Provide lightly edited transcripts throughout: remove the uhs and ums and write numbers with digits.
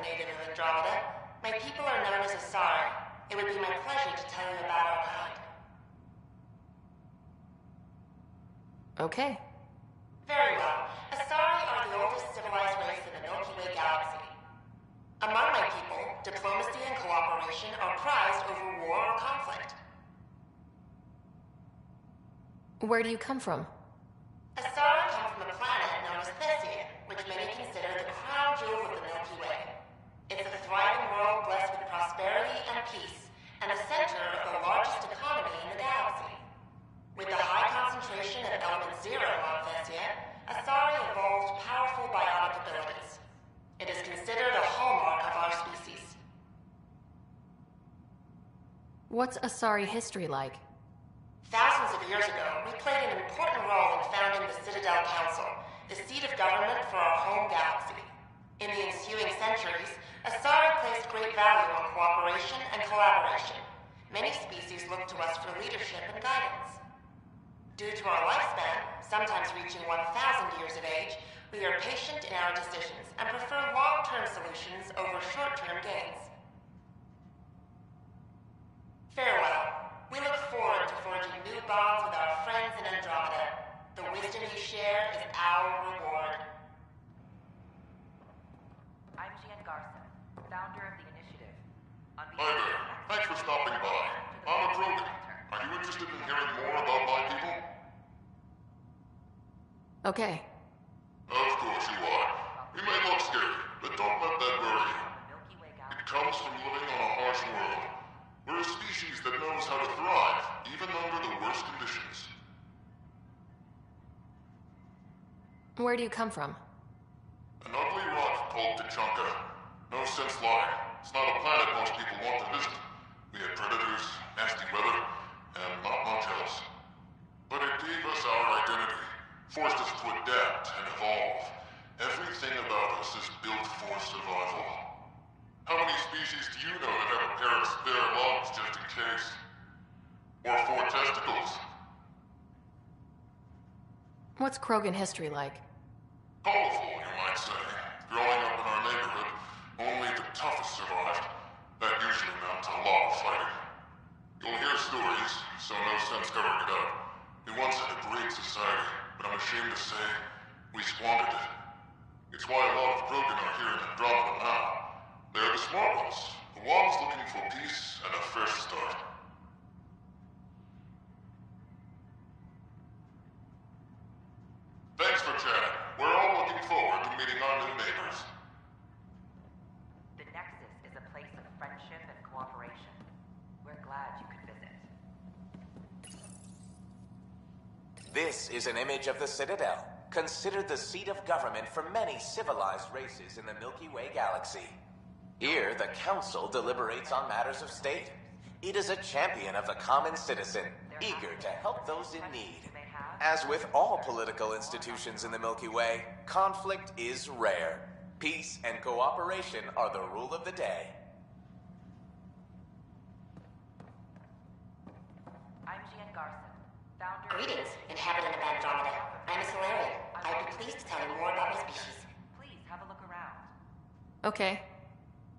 a native of Andromeda. My people are known as Asari. It would be my pleasure to tell you about our kind. Okay. Very well. Asari are the oldest civilized race in the Milky Way galaxy. Among my people, diplomacy and cooperation are prized over war or conflict. Where do you come from? Asari come from a planet known as Thesia, which many consider the crown jewel of the Milky Way. It's a thriving world blessed with prosperity and peace, and the center of the largest economy in the galaxy. With the high concentration of element zero on Thesia, Asari evolved powerful biotic abilities. It is considered a hallmark of our species. What's Asari history like? Thousands of years ago, we played an important role in founding the Citadel Council, the seat of government for our home galaxy. In the ensuing centuries, Asari placed great value on cooperation and collaboration. Many species look to us for leadership and guidance. Due to our lifespan, sometimes reaching 1,000 years of age, we are patient in our decisions and prefer long-term solutions over short-term gains. Farewell. We look forward to forging new bonds with our friends in Andromeda. The wisdom you share is our reward. I'm Gian Garson, founder of the initiative. Hi there. Thanks for stopping by. I'm a Drogan. Are you interested in hearing more about my people? Okay. Of course you are. We may look scary, but don't let that worry you. It comes from living on a harsh world. We're a species that knows how to thrive, even under the worst conditions. Where do you come from? An ugly rock called Tachanka. No sense lying. It's not a planet most people want to visit. We had predators, nasty weather, and not much else. But it gave us our identity, forced us to adapt and evolve. Everything about us is built for survival. How many species do you know that have a pair of spare lungs just in case? Or 4 testicles? What's Krogan history like? Colorful, you might say. Growing up in our neighborhood, only the toughest survived. That usually meant a lot of fighting. You'll hear stories, so no sense covering it up. We once had a great society, but I'm ashamed to say, we squandered it. It's why a lot of Krogan are here in Andromeda now. They're the smart ones, the ones looking for peace and a fresh start. Thanks for chatting. We're all looking forward to meeting our new neighbors. The Nexus is a place of friendship and cooperation. We're glad you could visit. This is an image of the Citadel, considered the seat of government for many civilized races in the Milky Way galaxy. Here, the Council deliberates on matters of state. It is a champion of the common citizen, eager to help those in need. As with all political institutions in the Milky Way, conflict is rare. Peace and cooperation are the rule of the day. I'm Gian Garson, founder... Greetings, inhabitant of Andromeda. I'm a Solarian. I'd be pleased to tell you more about my species. Please have a look around. Okay.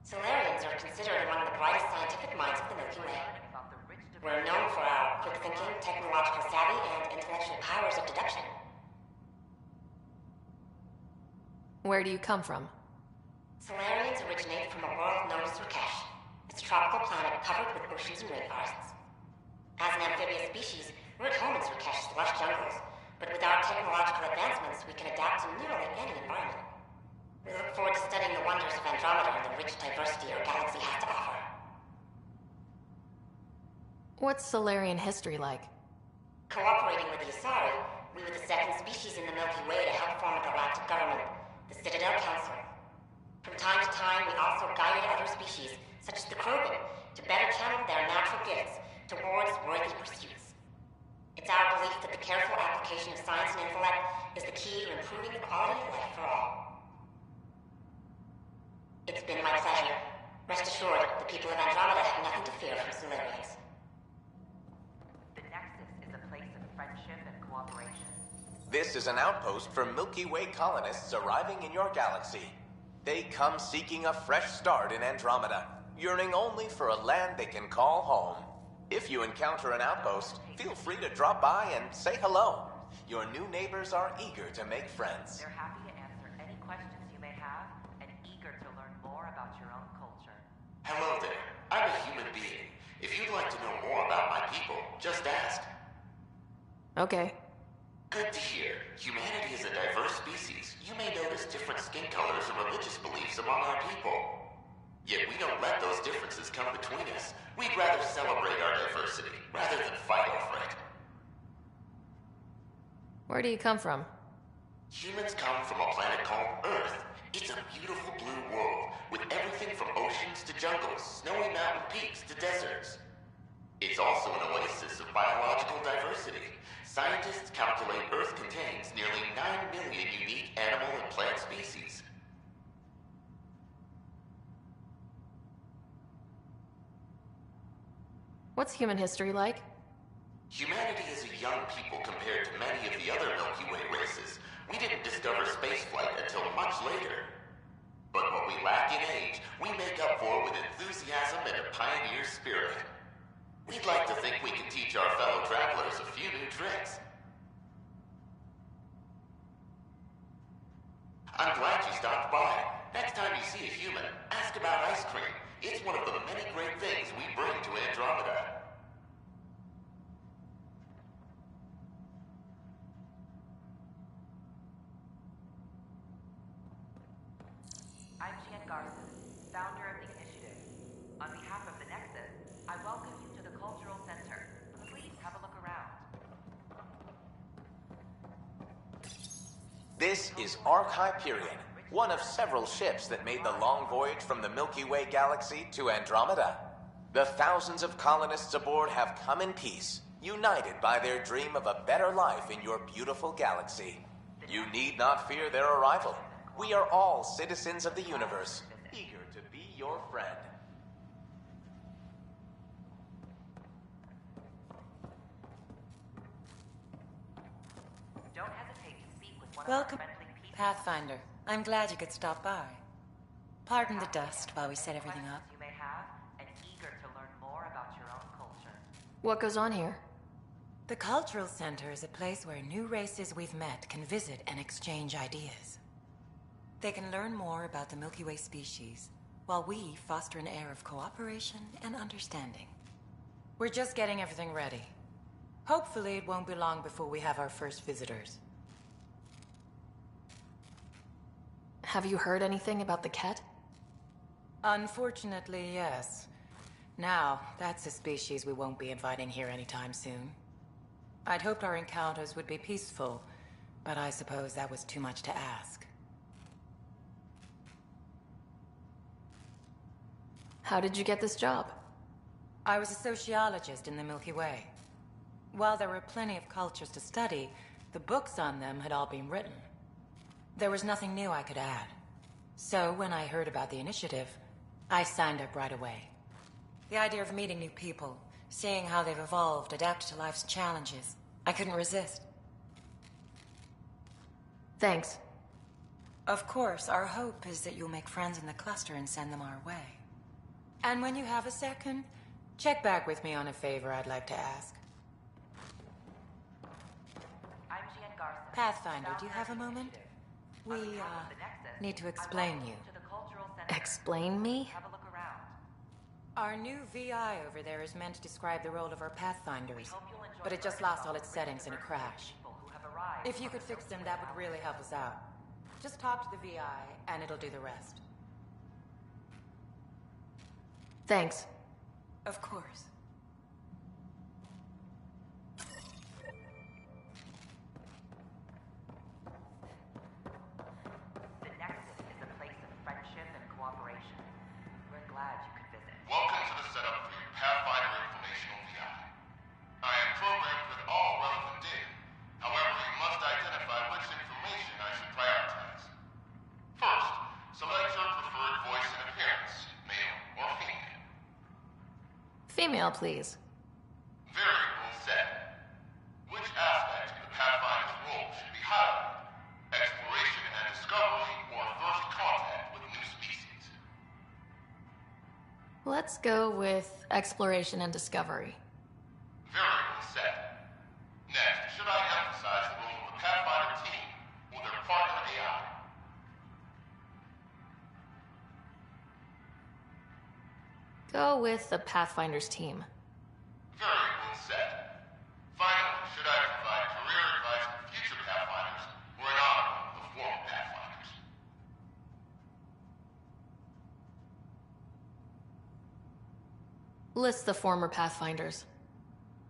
Solarians are considered among the brightest scientific minds of the Milky Way. We're known for our quick thinking, technological savvy, and intellectual powers of deduction. Where do you come from? Solarians originate from a world known as Rakesh. It's a tropical planet covered with oceans and rainforests. As an amphibious species, we're at home in Rakesh's lush jungles, but with our technological advancements, we can adapt to nearly any environment. We look forward to studying the wonders of Andromeda and the rich diversity our galaxy has to offer. What's Solarian history like? Cooperating with the Asari, we were the second species in the Milky Way to help form a galactic government, the Citadel Council. From time to time, we also guided other species, such as the Krogan, to better channel their natural gifts towards worthy pursuits. It's our belief that the careful application of science and intellect is the key to improving the quality of life for all. It's been my pleasure. Rest assured, the people of Andromeda have nothing to fear from Solarians. The Nexus is a place of friendship and cooperation. This is an outpost for Milky Way colonists arriving in your galaxy. They come seeking a fresh start in Andromeda, yearning only for a land they can call home. If you encounter an outpost, feel free to drop by and say hello. Your new neighbors are eager to make friends. They're happy to answer any questions you may have and eager to learn more about your own culture. Hello there. I'm a human being. If you'd like to know more about my people, just ask. Okay. Good to hear. Humanity is a diverse species. You may notice different skin colors and religious beliefs among our people. Yet we don't let those differences come between us. We'd rather celebrate our diversity, rather than fight over it. Where do you come from? Humans come from a planet called Earth. It's a beautiful blue world, with everything from oceans to jungles, snowy mountain peaks to deserts. It's also an oasis of biological diversity. Scientists calculate Earth contains nearly 9 million unique animal and plant species. What's human history like? Humanity is a young people compared to many of the other Milky Way races. We didn't discover spaceflight until much later. But what we lack in age, we make up for with enthusiasm and a pioneer spirit. We'd like to think we can teach our fellow travelers a few new tricks. I'm glad you stopped by. Next time you see a human, ask about ice cream. It's one of the many great things we bring to Andromeda. I'm Jan Garson, founder of the initiative. On behalf of the Nexus, I welcome you to the Cultural Center. Please have a look around. This is Ark Hyperion, one of several ships that made the long voyage from the Milky Way galaxy to Andromeda. The thousands of colonists aboard have come in peace, united by their dream of a better life in your beautiful galaxy. You need not fear their arrival. We are all citizens of the universe, eager to be your friend. Don't hesitate to speak with one Welcome, of our friendly people. Pathfinder. I'm glad you could stop by. Pardon the dust while we set everything up. You may have and eager to learn more about your own culture. What goes on here? The Cultural Center is a place where new races we've met can visit and exchange ideas. They can learn more about the Milky Way species, while we foster an air of cooperation and understanding. We're just getting everything ready. Hopefully it won't be long before we have our first visitors. Have you heard anything about the Ket? Unfortunately, yes. Now, that's a species we won't be inviting here anytime soon. I'd hoped our encounters would be peaceful, but I suppose that was too much to ask. How did you get this job? I was a sociologist in the Milky Way. While there were plenty of cultures to study, the books on them had all been written. There was nothing new I could add. So when I heard about the initiative, I signed up right away. The idea of meeting new people, seeing how they've evolved, adapted to life's challenges, I couldn't resist. Thanks. Of course, our hope is that you'll make friends in the cluster and send them our way. And when you have a second, check back with me on a favor I'd like to ask. I'm Jan Garson. Pathfinder, do you have a moment? We, need to explain you. To the Cultural Center. Explain me? Have a look around. Our new VI over there is meant to describe the role of our Pathfinders, Hope you'll enjoy but it just learning lost all its about the settings in a diversity of crash. people who have arrived If you on could the fix them, Milky that Way would really help us out. Just talk to the VI, and it'll do the rest. Thanks. Of course. The Nexus is a place of friendship and cooperation. We're glad you could visit. Welcome to the setup for your Pathfinder Informational VI. I am programmed with all relevant data. However, you must identify which information I should prioritize. First, select your preferred voice and appearance, male or female. Female, please. Variable set. Which aspect of the Pathfinder's role should be highlighted? Exploration and discovery or first contact with new Let's go with exploration and discovery. Very well said. Next, should I emphasize the role of the Pathfinder team or their partner AI? Go with the Pathfinder's team. Very well said. Finally, should I provide career advice for future Pathfinders or an honor of former Pathfinders? List the former Pathfinders.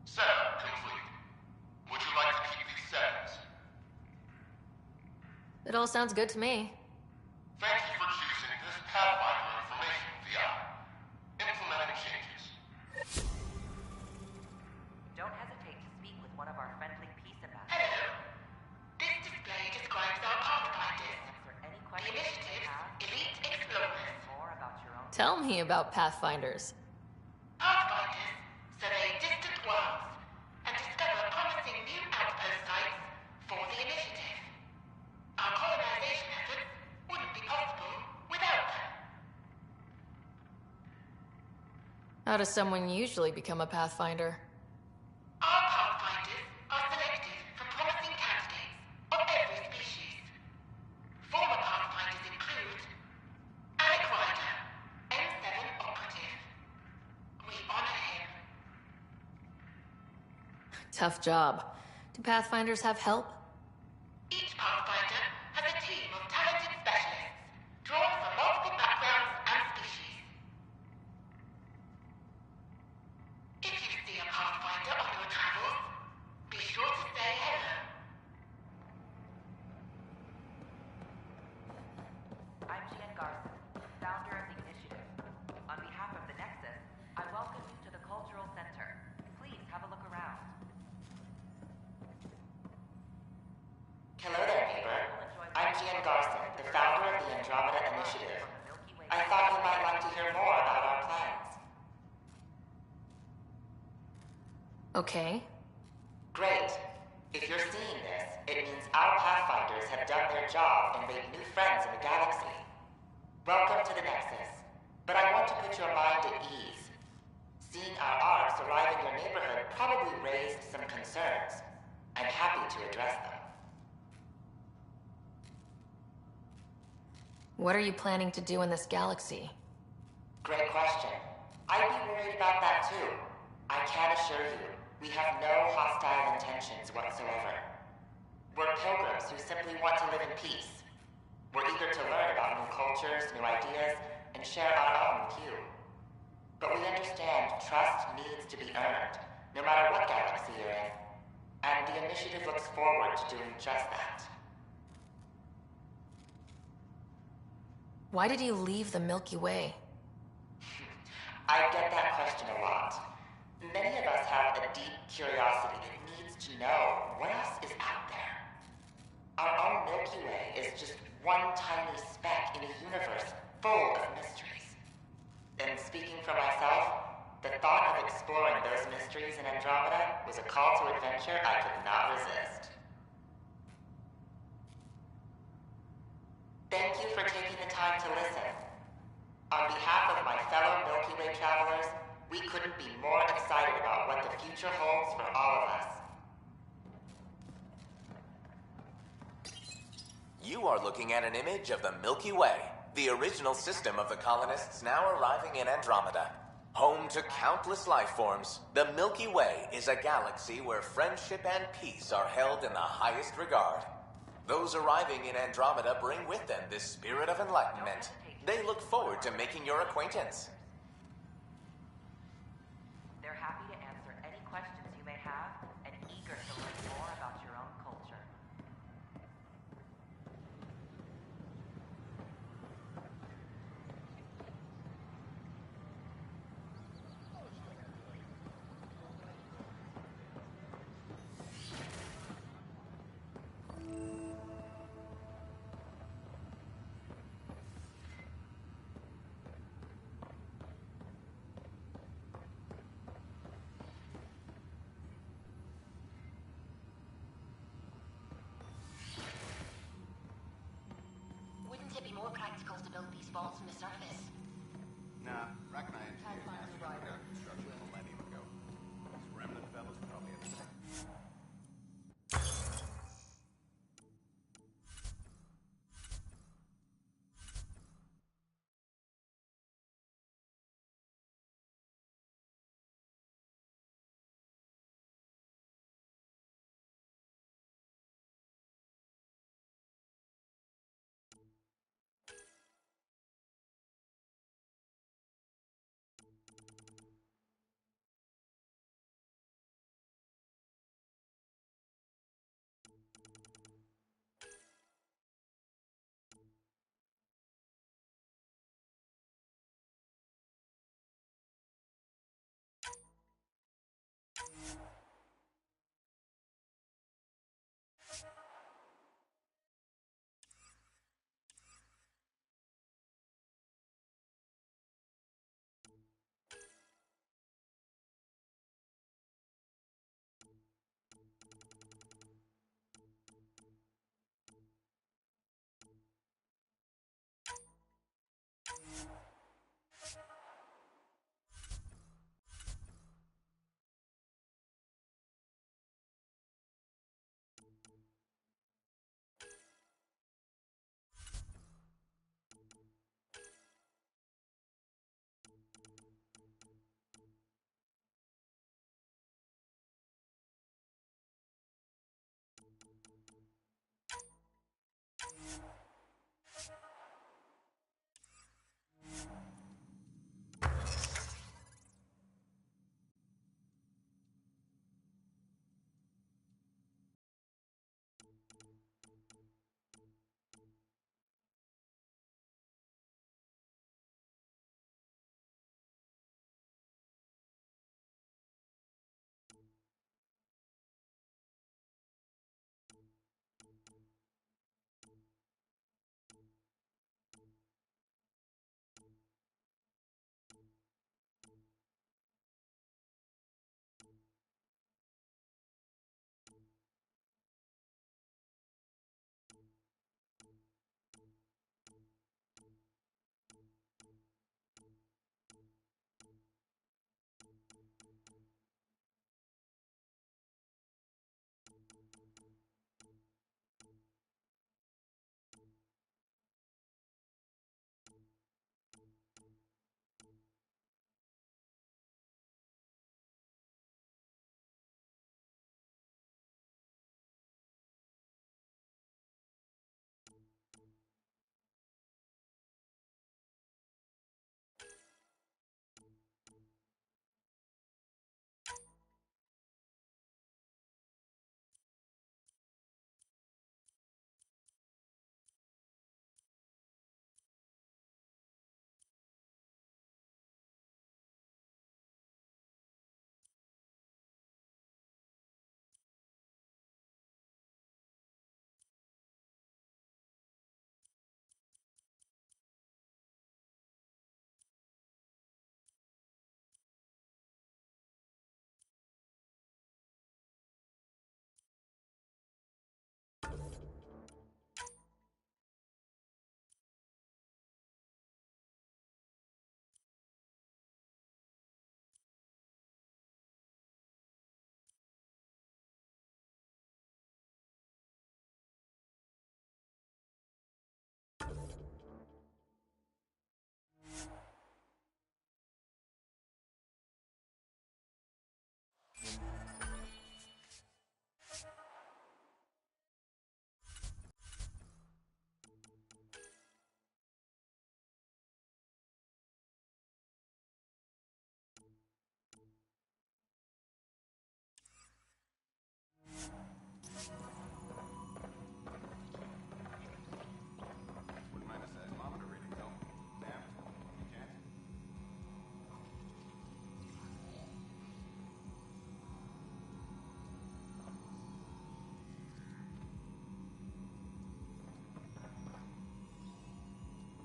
Setup complete. Would you like to keep these settings? It all sounds good to me. Thank you for choosing this Pathfinder information VI. Implementing changes. Don't hesitate to speak with one of our friendly peace ambassadors. Hello. This display describes our pathfinders. Answer any The questions you initiative, have. Elite Explorers. More about your own. Tell me about Pathfinders. Pathfinders survey distant worlds and discover promising new outpost sites for the initiative. Our colonization efforts wouldn't be possible without them. How does someone usually become a Pathfinder? Our pathfinders are selected from promising candidates of every species. Former pathfinders include Alec Ryder, N7 operative. We honor him. Tough job. Do Pathfinders have help? Each pathfinder has a team of talented specialists drawn from multiple backgrounds and species. If you see a pathfinder on your travels, be sure to say hello. I'm Gian Garson, founder of the initiative. On behalf of the Nexus, I welcome you to the Cultural Center. Please have a look around. Hello there, neighbor. I'm Gian Garson, the founder of the Andromeda Initiative. I thought you might like to hear more about our plans. Okay. Great. If you're seeing this, it means our Pathfinders have done their job and made new friends in the galaxy. Welcome to the Nexus. But I want to put your mind at ease. Seeing our arcs arrive in your neighborhood probably raised some concerns. I'm happy to address them. What are you planning to do in this galaxy? Great question. I'd be worried about that too. I can assure you, we have no hostile intentions whatsoever. We're pilgrims who simply want to live in peace. We're eager to learn about new cultures, new ideas, and share our own with you. But we understand trust needs to be earned, no matter what galaxy you're in. And the initiative looks forward to doing just that. Why did you leave the Milky Way? I get that question a lot. Many of us have a deep curiosity that needs to know what else is out there. Our own Milky Way is just one tiny speck in a universe full of mysteries. And speaking for myself, the thought of exploring those mysteries in Andromeda was a call to adventure I could not resist. Thank you for taking the time to listen. On behalf of my fellow Milky Way travelers, we couldn't be more excited about what the future holds for all of us. You are looking at an image of the Milky Way, the original system of the colonists now arriving in Andromeda. Home to countless life forms, the Milky Way is a galaxy where friendship and peace are held in the highest regard. Those arriving in Andromeda bring with them this spirit of enlightenment. They look forward to making your acquaintance. They're happy to answer any questions you may have and eager to learn more about your own culture.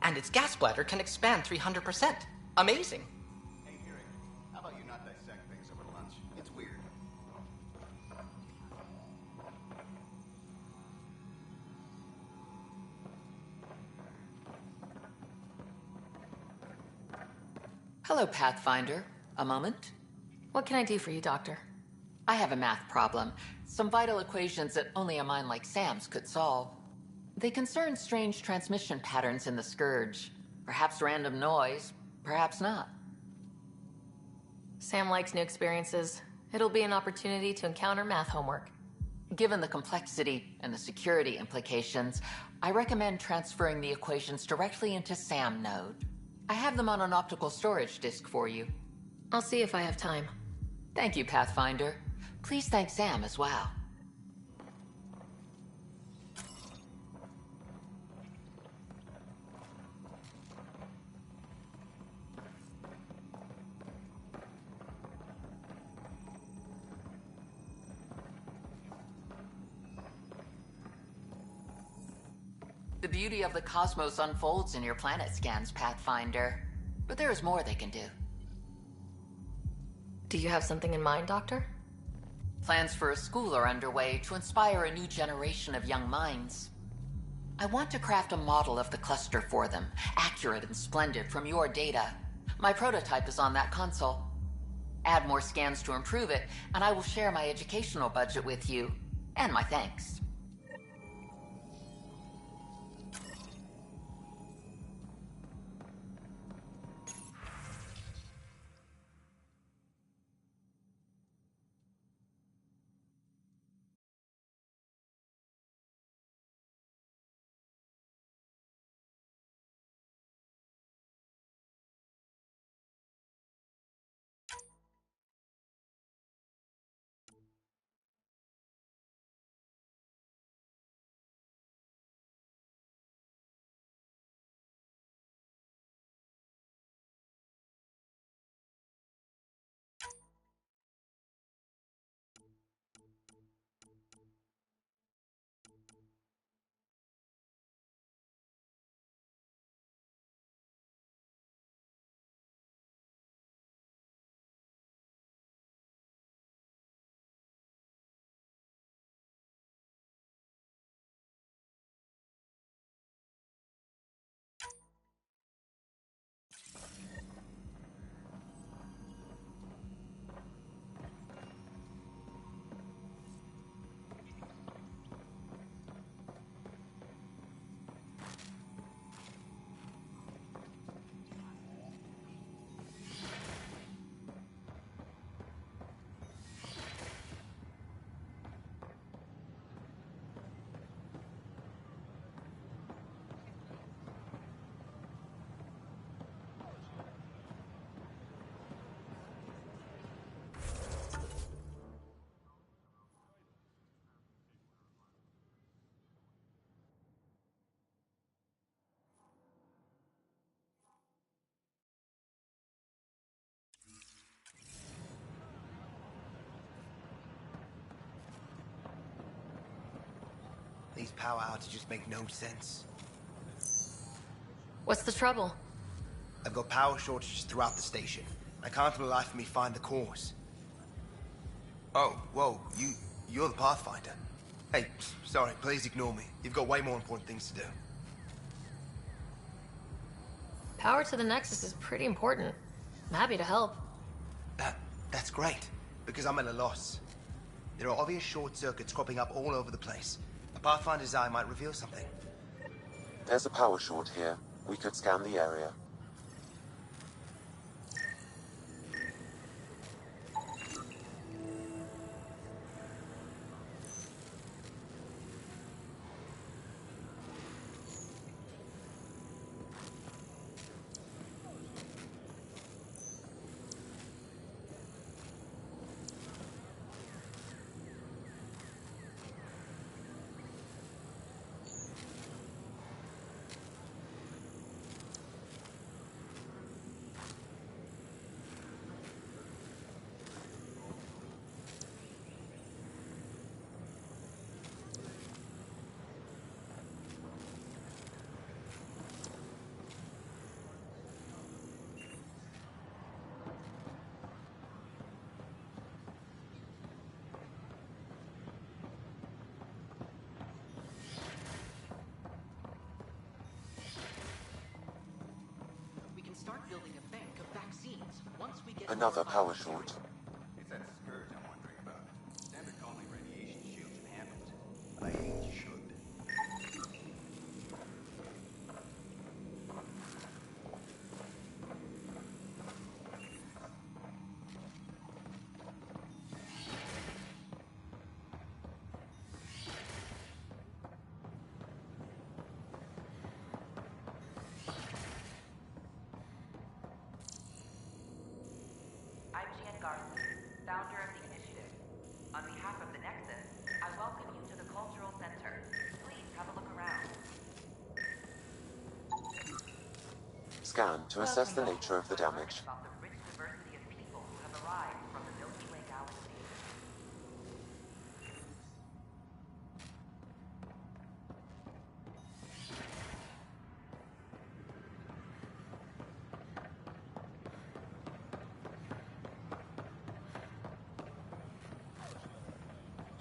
And its gas bladder can expand 300%. Amazing. Hey, Kieran, how about you not dissect things over lunch? It's weird. Hello, Pathfinder. A moment? What can I do for you, Doctor? I have a math problem. Some vital equations that only a mind like Sam's could solve. They concern strange transmission patterns in the Scourge. Perhaps random noise, perhaps not. Sam likes new experiences. It'll be an opportunity to encounter math homework. Given the complexity and the security implications, I recommend transferring the equations directly into SAM node. I have them on an optical storage disk for you. I'll see if I have time. Thank you, Pathfinder. Please thank Sam as well. The beauty of the cosmos unfolds in your planet scans, Pathfinder. But there is more they can do. Do you have something in mind, Doctor? Plans for a school are underway to inspire a new generation of young minds. I want to craft a model of the cluster for them, accurate and splendid from your data. My prototype is on that console. Add more scans to improve it, and I will share my educational budget with you, and my thanks. These power outages make no sense. What's the trouble? I've got power shortages throughout the station. I can't for the life of me find the cause. Oh, whoa, you're the Pathfinder. Hey, sorry, please ignore me. You've got way more important things to do. Power to the Nexus is pretty important. I'm happy to help. That's great, because I'm at a loss. There are obvious short circuits cropping up all over the place. A Pathfinder's eye might reveal something. There's a power short here. We could scan the area. Another power short. It's that scourge I'm wondering about. Standard call me radiation shields and handles it. But I ain't should. I'm Garson, founder of the initiative. On behalf of the Nexus, I welcome you to the Cultural Center. Please have a look around. Scan to assess the nature of the damage. About the rich diversity of people who have arrived from the Milky Way galaxy.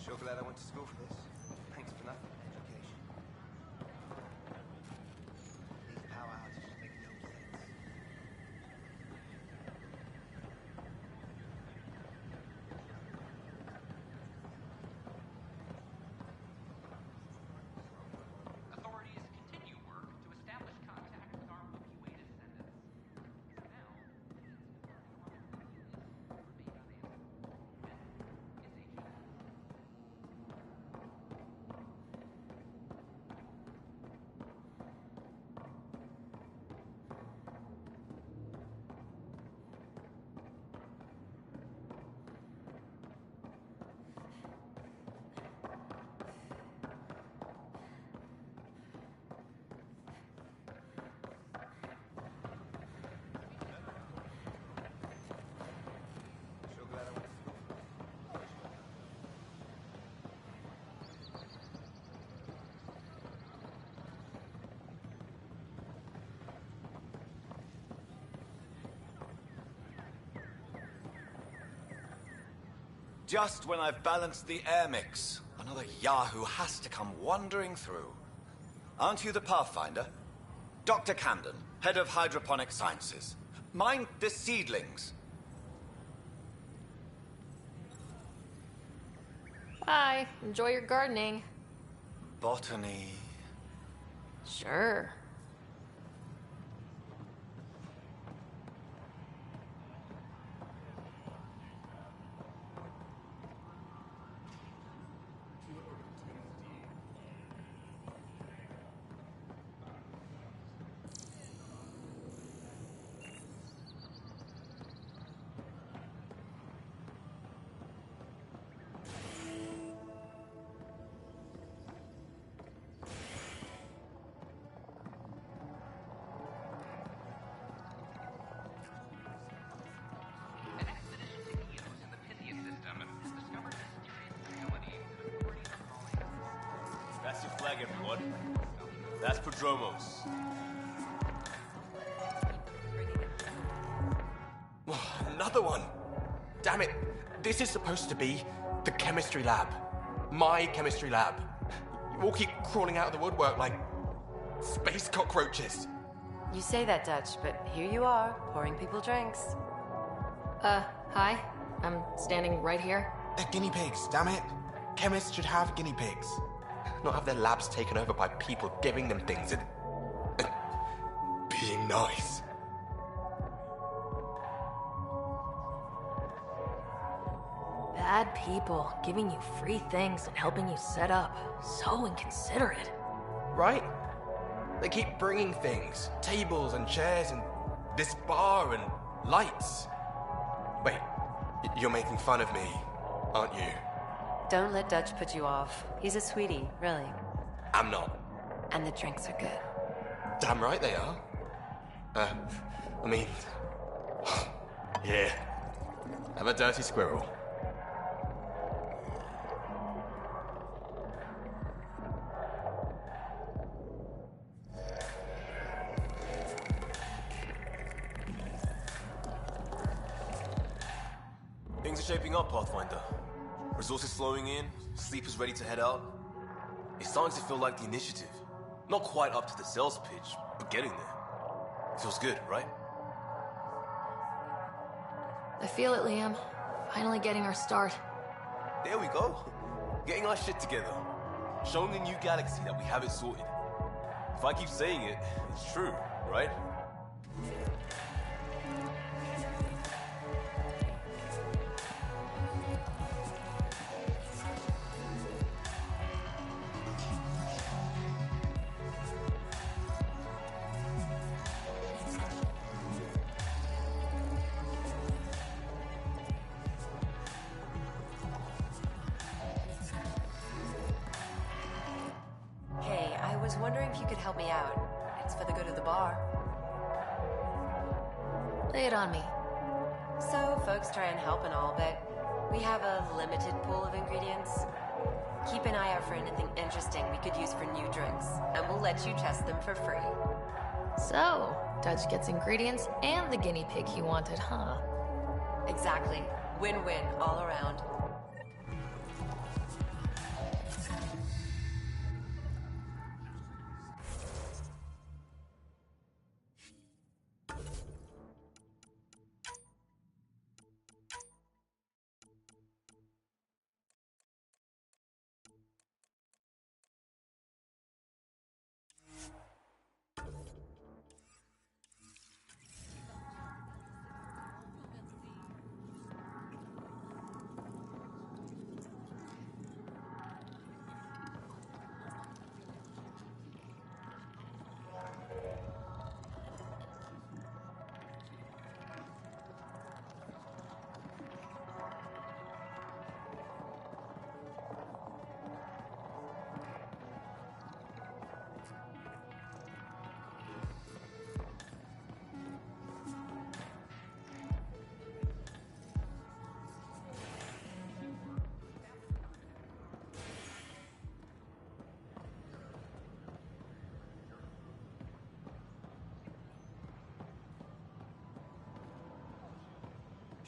Sure glad I went to school for this. Thanks for nothing, education. These power outages make no sense. Authorities continue work to establish contact with our Milky Way descendants. Now, Sure glad I went to school for this. Just when I've balanced the air mix, another Yahoo has to come wandering through. Aren't you the Pathfinder? Dr. Camden, head of hydroponic sciences. Mind the seedlings. Bye. Enjoy your gardening. Botany. Sure. an expedition to Eos in the Pythia system discovered mysterious facility that authorities are calling... That's your flag, everyone. That's Prodromos. Another one! Damn it! This is supposed to be the chemistry lab. My chemistry lab. You all keep crawling out of the woodwork like space cockroaches. You say that, Dutch, but here you are, pouring people drinks. Hi. I'm standing right here. They're guinea pigs, damn it. Chemists should have guinea pigs. Not have their labs taken over by people giving them things and being nice. Bad people giving you free things and helping you set up. So inconsiderate. Right? They keep bringing things. Tables and chairs and this bar and lights. Wait, you're making fun of me, aren't you? Don't let Dutch put you off. He's a sweetie, really. I'm not. And the drinks are good. Damn right they are. I mean... yeah. I'm a dirty squirrel. Things are shaping up, Pathfinder. Resources flowing in, sleepers ready to head out. It's starting to feel like the initiative. Not quite up to the sales pitch, but getting there. Feels good, right? I feel it, Liam. Finally getting our start. There we go. Getting our shit together. Showing the new galaxy that we have it sorted. If I keep saying it, it's true, right? Hey, I was wondering if you could help me out. It's for the good of the bar. Lay it on me. So, folks try and help and all, but we have a limited pool of ingredients. Keep an eye out for anything interesting we could use for new drinks, and we'll let you test them for free. So, Dutch gets ingredients and the guinea pig he wanted, huh? Exactly. Win-win all around.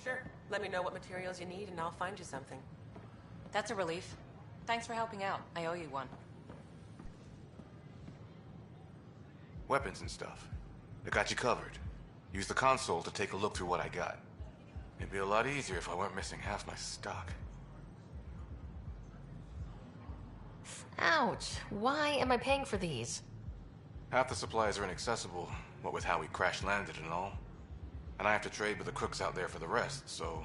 Sure. Let me know what materials you need and I'll find you something. That's a relief. Thanks for helping out. I owe you one. Weapons and stuff. I got you covered. Use the console to take a look through what I got. It'd be a lot easier if I weren't missing half my stock. Ouch. Why am I paying for these? Half the supplies are inaccessible, what with how we crash landed and all. And I have to trade with the crooks out there for the rest, so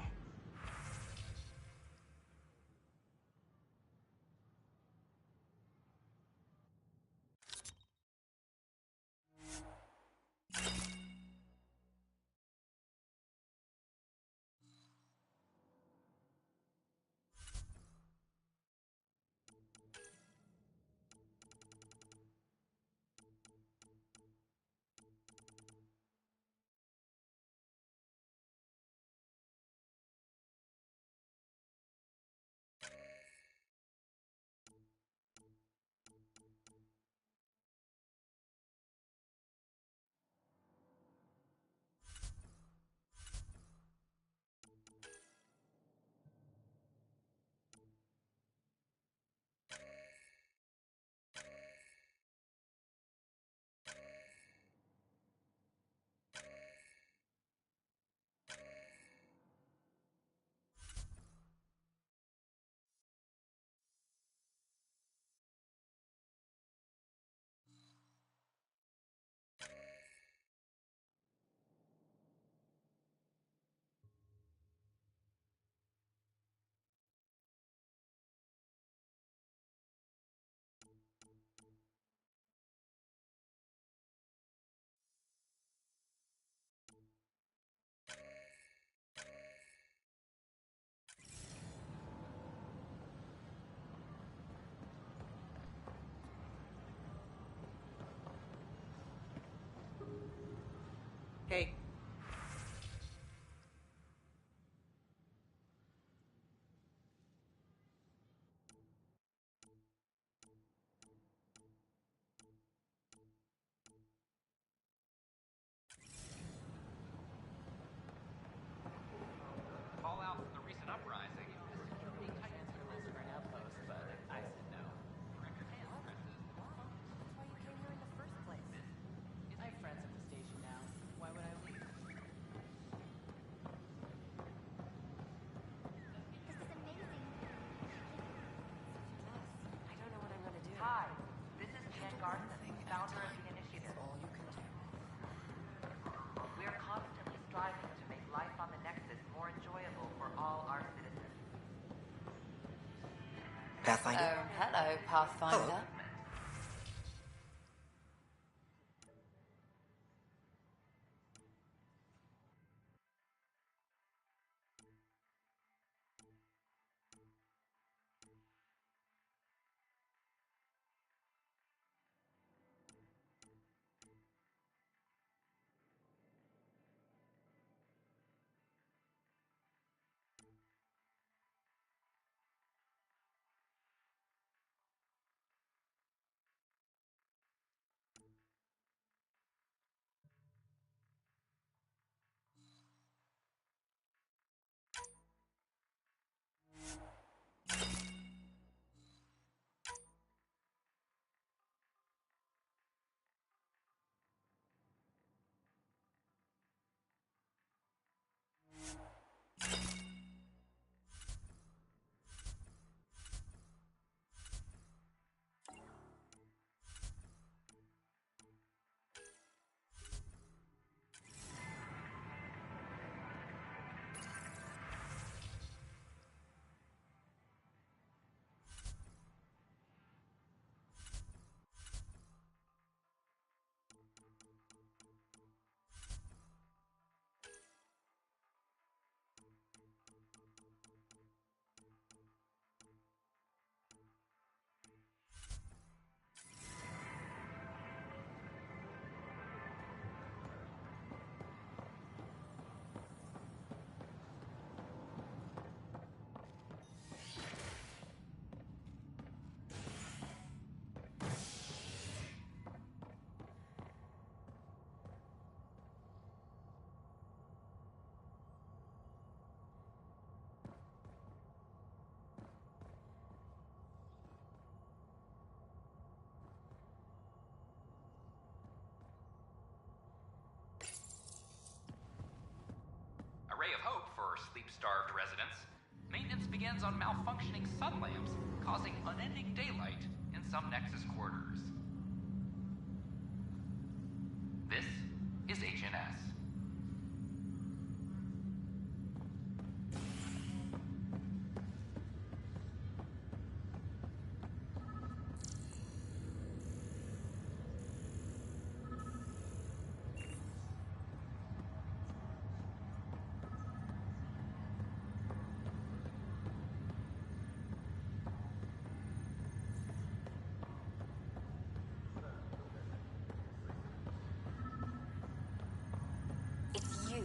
Pathfinder? Hello, Pathfinder. Hello. A ray of hope for sleep-starved residents. Maintenance begins on malfunctioning sun lamps, causing unending daylight in some Nexus quarters. This is HNS. It's you.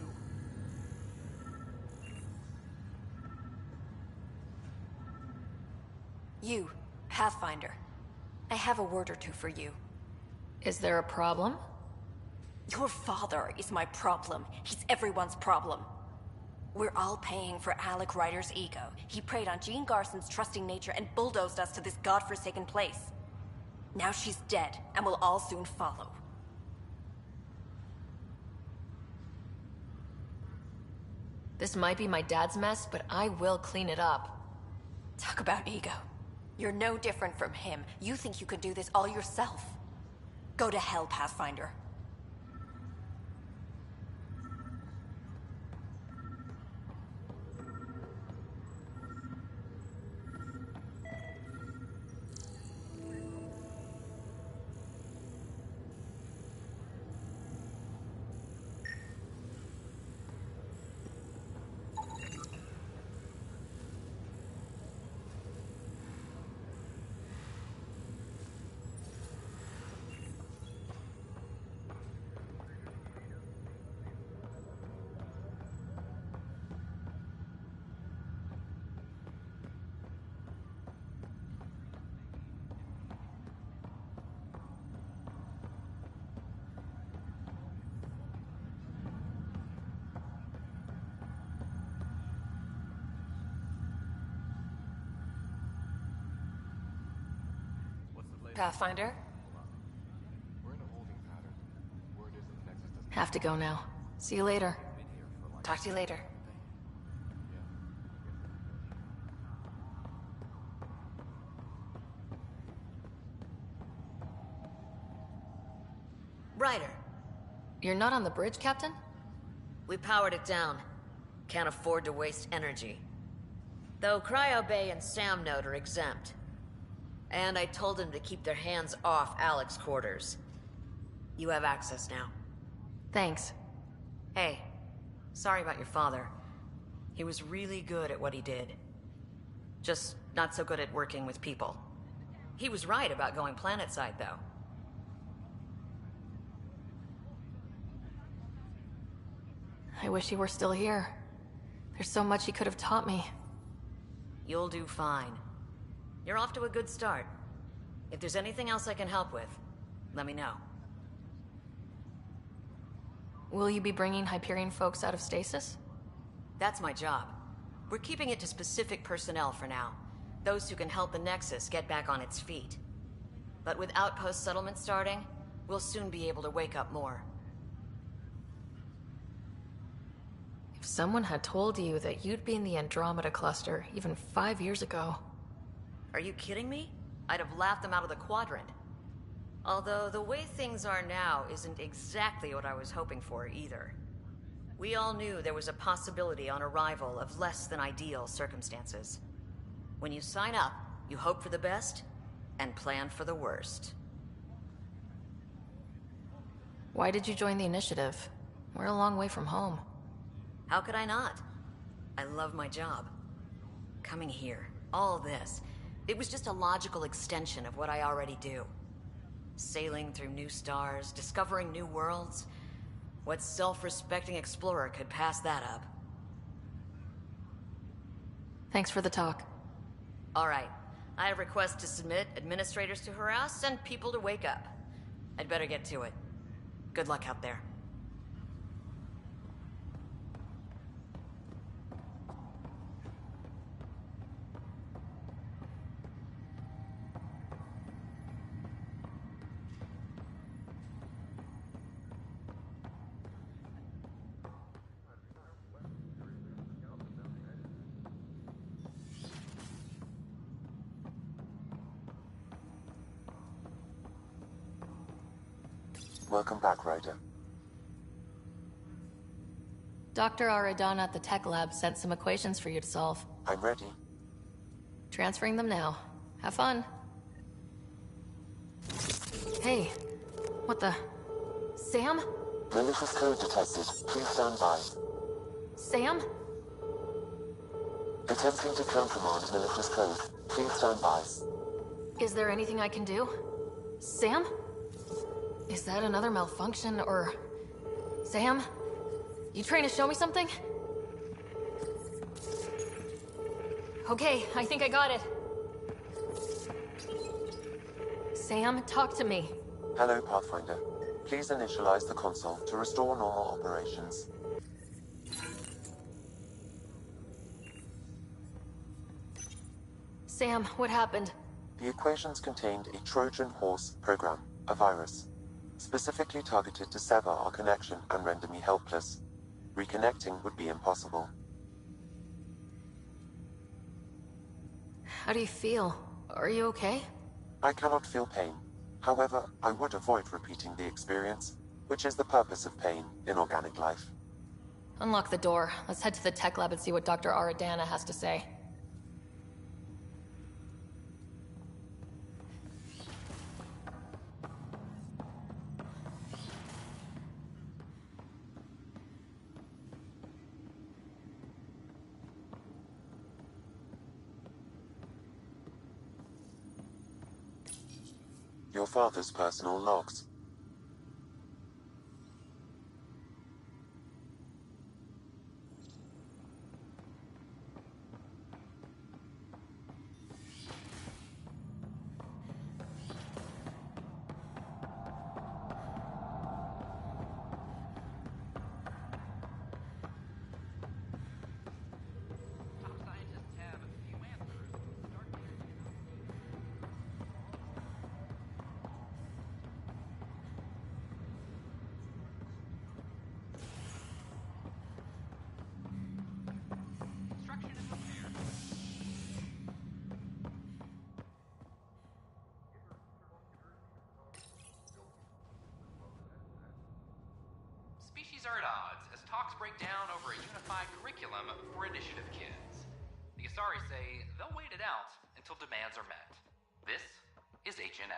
You, Pathfinder. I have a word or two for you. Is there a problem? Your father is my problem. He's everyone's problem. We're all paying for Alec Ryder's ego. He preyed on Jean Garson's trusting nature and bulldozed us to this godforsaken place. Now she's dead, and we'll all soon follow. This might be my dad's mess, but I will clean it up. Talk about ego. You're no different from him. You think you could do this all yourself. Go to hell, Pathfinder. Pathfinder? Have to go now. See you later. Talk to you later. Ryder. You're not on the bridge, Captain? We powered it down. Can't afford to waste energy. Though Cryo Bay and Sam Node are exempt. And I told them to keep their hands off Alec's quarters. You have access now. Thanks. Hey, sorry about your father. He was really good at what he did. Just not so good at working with people. He was right about going planetside, though. I wish he were still here. There's so much he could have taught me. You'll do fine. You're off to a good start. If there's anything else I can help with, let me know. Will you be bringing Hyperion folks out of stasis? That's my job. We're keeping it to specific personnel for now. Those who can help the Nexus get back on its feet. But with outpost settlement starting, we'll soon be able to wake up more. If someone had told you that you'd be in the Andromeda cluster even 5 years ago... Are you kidding me? I'd have laughed them out of the quadrant. Although the way things are now isn't exactly what I was hoping for either. We all knew there was a possibility on arrival of less than ideal circumstances. When you sign up, you hope for the best and plan for the worst. Why did you join the initiative? We're a long way from home. How could I not? I love my job. Coming here, all this, it was just a logical extension of what I already do. Sailing through new stars, discovering new worlds. What self-respecting explorer could pass that up? Thanks for the talk. All right. I have requests to submit, administrators to harass, and people to wake up. I'd better get to it. Good luck out there. Welcome back, Ryder. Dr. Aradana at the tech lab sent some equations for you to solve. I'm ready. Transferring them now. Have fun. Hey, what the... Sam? Malicious code detected. Please stand by. Sam? Attempting to countermand malicious code. Please stand by. Is there anything I can do? Sam? Is that another malfunction, or... Sam? You trying to show me something? Okay, I think I got it. Sam, talk to me. Hello, Pathfinder. Please initialize the console to restore normal operations. Sam, what happened? The equations contained a Trojan horse program, a virus, specifically targeted to sever our connection and render me helpless. Reconnecting would be impossible. How do you feel? Are you okay? I cannot feel pain. However, I would avoid repeating the experience, which is the purpose of pain in organic life. Unlock the door. Let's head to the tech lab and see what Dr. Aradana has to say. Your father's personal logs. Species are at odds as talks break down over a unified curriculum for initiative kids. The Asari say they'll wait it out until demands are met. This is HNS.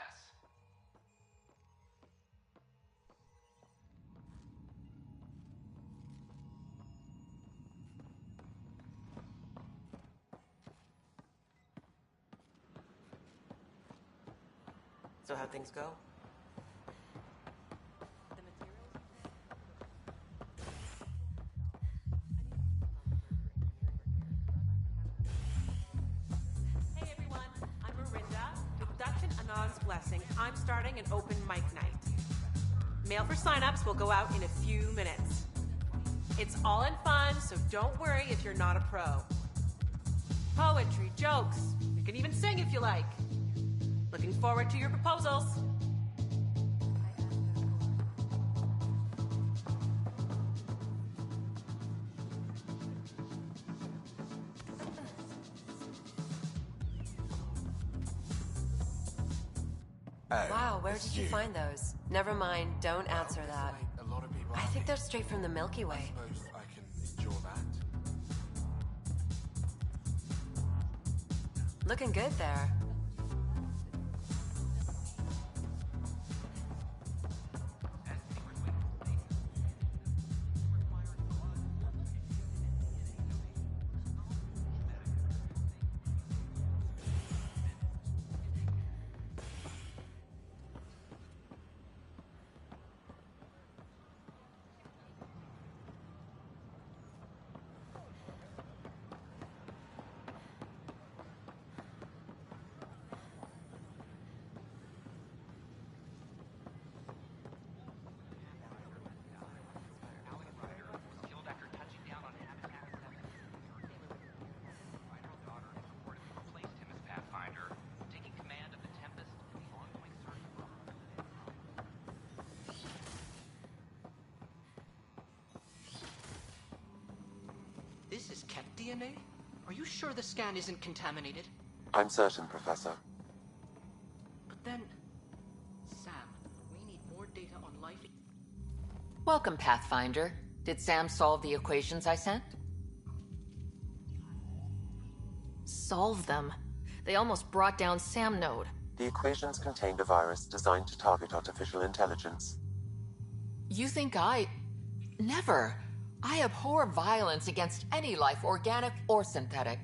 So how'd things go? Hey everyone, I'm Marinda. With Dutch and Anand's blessing, I'm starting an open mic night. Mail for signups will go out in a few minutes. It's all in fun, so don't worry if you're not a pro. Poetry, jokes, you can even sing if you like. Looking forward to your proposals. Wow, where did you find those? Never mind, don't answer that. I think they're straight from the Milky Way. I can endure that. Looking good there. This is cat DNA? Are you sure the scan isn't contaminated? I'm certain, Professor. But then... Sam, we need more data on life... Welcome, Pathfinder. Did Sam solve the equations I sent? Solve them? They almost brought down Sam Node. The equations contained a virus designed to target artificial intelligence. You think Never. I abhor violence against any life, organic or synthetic.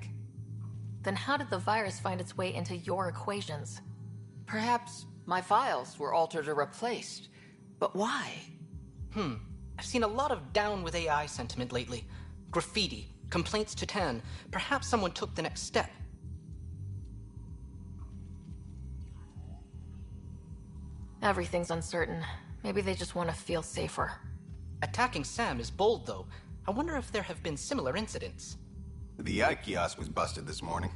Then how did the virus find its way into your equations? Perhaps my files were altered or replaced. But why? I've seen a lot of down with AI sentiment lately. Graffiti, complaints to 10. Perhaps someone took the next step. Everything's uncertain. Maybe they just want to feel safer. Attacking Sam is bold, though. I wonder if there have been similar incidents. The eye kiosk was busted this morning.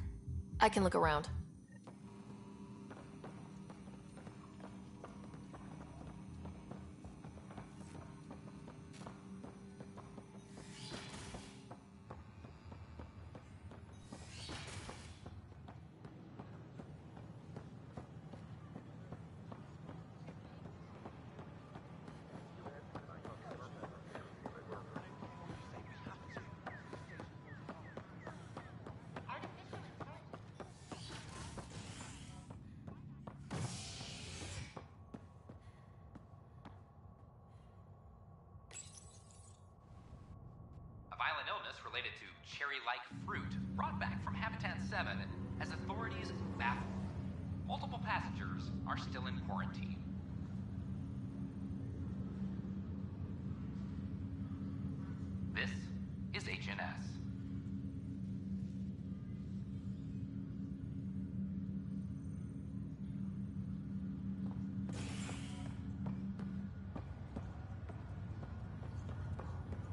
I can look around. Violent illness related to cherry-like fruit brought back from Habitat 7 as authorities baffled. Multiple passengers are still in quarantine. This is HNS.